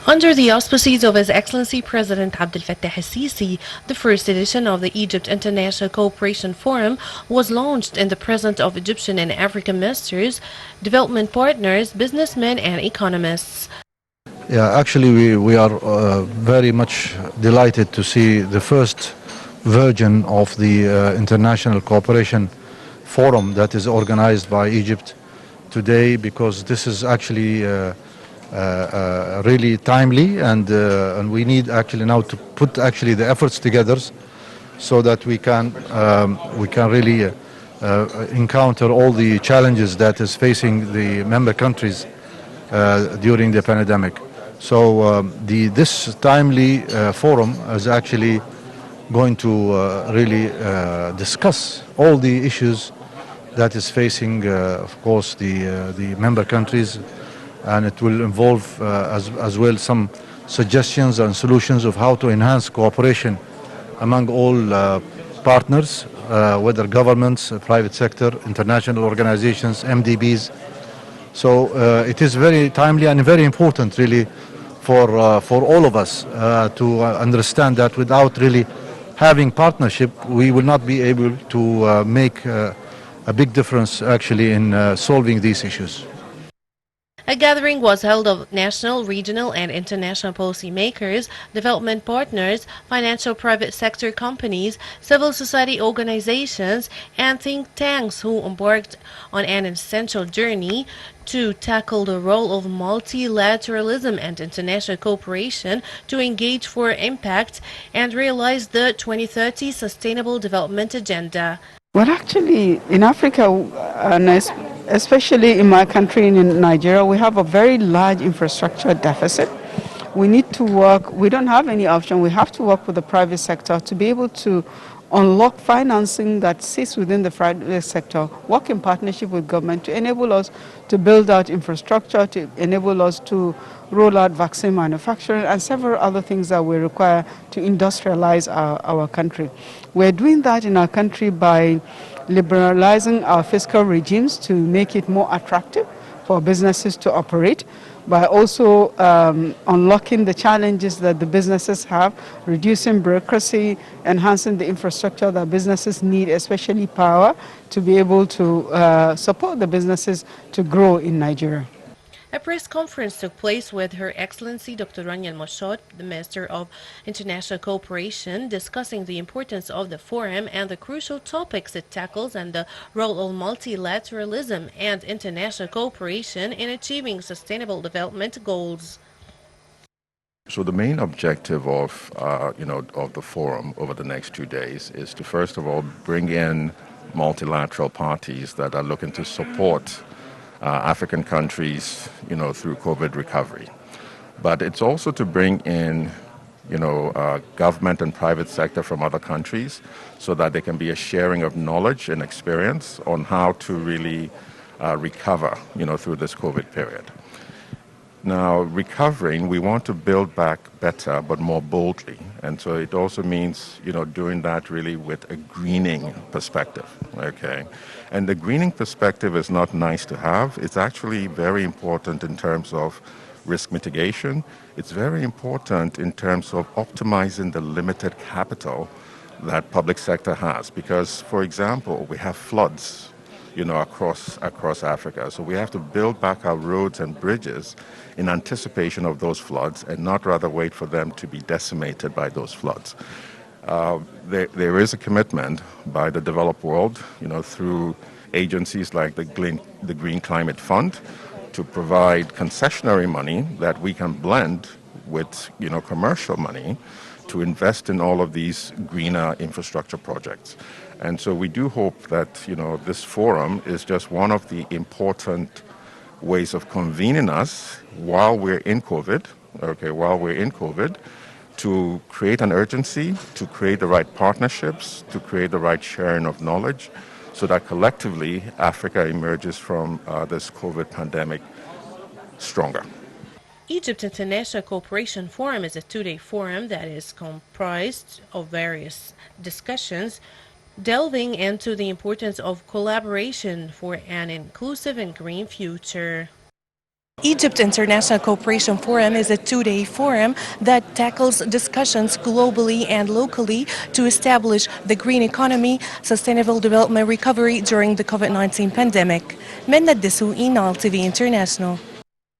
Under the auspices of His Excellency President Abdel Fattah el-Sisi, the first edition of the Egypt International Cooperation Forum was launched in the presence of Egyptian and African ministers, development partners, businessmen, and economists. Yeah, actually, we are very much delighted to see the first version of the International Cooperation Forum that is organized by Egypt today, because this is actually really timely, and we need actually now to put actually the efforts together so that we can really encounter all the challenges that is facing the member countries during the pandemic. So this timely forum is actually going to really discuss all the issues that is facing, of course, the member countries, and it will involve as well some suggestions and solutions of how to enhance cooperation among all partners, whether governments, private sector, international organizations, MDBs. So it is very timely and very important, really, for all of us to understand that without really having partnership, we will not be able to make a big difference actually in solving these issues. A gathering was held of national, regional, and international policymakers, development partners, financial private sector companies, civil society organizations, and think tanks who embarked on an essential journey to tackle the role of multilateralism and international cooperation to engage for impact and realize the 2030 Sustainable Development Agenda. Well, actually, in Africa, and especially in my country, in Nigeria, we have a very large infrastructure deficit. We need to work, we don't have any option, we have to work with the private sector to be able to unlock financing that sits within the private sector, work in partnership with government to enable us to build out infrastructure, to enable us to roll out vaccine manufacturing and several other things that we require to industrialize our country. We're doing that in our country by liberalizing our fiscal regimes to make it more attractive for businesses to operate, by also unlocking the challenges that the businesses have, reducing bureaucracy, enhancing the infrastructure that businesses need, especially power, to be able to support the businesses to grow in Nigeria. A press conference took place with Her Excellency Dr. Rania Moshot, the Minister of International Cooperation, discussing the importance of the forum and the crucial topics it tackles and the role of multilateralism and international cooperation in achieving sustainable development goals. So the main objective of of the forum over the next 2 days is to first of all bring in multilateral parties that are looking to support African countries, through COVID recovery. But it's also to bring in, government and private sector from other countries so that there can be a sharing of knowledge and experience on how to really recover, through this COVID period. Now, recovering, we want to build back better, but more boldly. And so it also means, doing that really with a greening perspective, okay? And the greening perspective is not nice to have. It's actually very important in terms of risk mitigation. It's very important in terms of optimizing the limited capital that public sector has. Because, for example, we have floods, across Africa. So we have to build back our roads and bridges in anticipation of those floods and not rather wait for them to be decimated by those floods. There is a commitment by the developed world, through agencies like the Green Climate Fund, to provide concessionary money that we can blend with, commercial money to invest in all of these greener infrastructure projects. And so we do hope that, this forum is just one of the important ways of convening us while we're in COVID, to create an urgency, to create the right partnerships, to create the right sharing of knowledge, so that collectively Africa emerges from this COVID pandemic stronger. Egypt International Cooperation Forum is a two-day forum that is comprised of various discussions delving into the importance of collaboration for an inclusive and green future. Egypt International Cooperation Forum is a two-day forum that tackles discussions globally and locally to establish the green economy, sustainable development recovery during the COVID-19 pandemic. Menna, Desouky, TV International.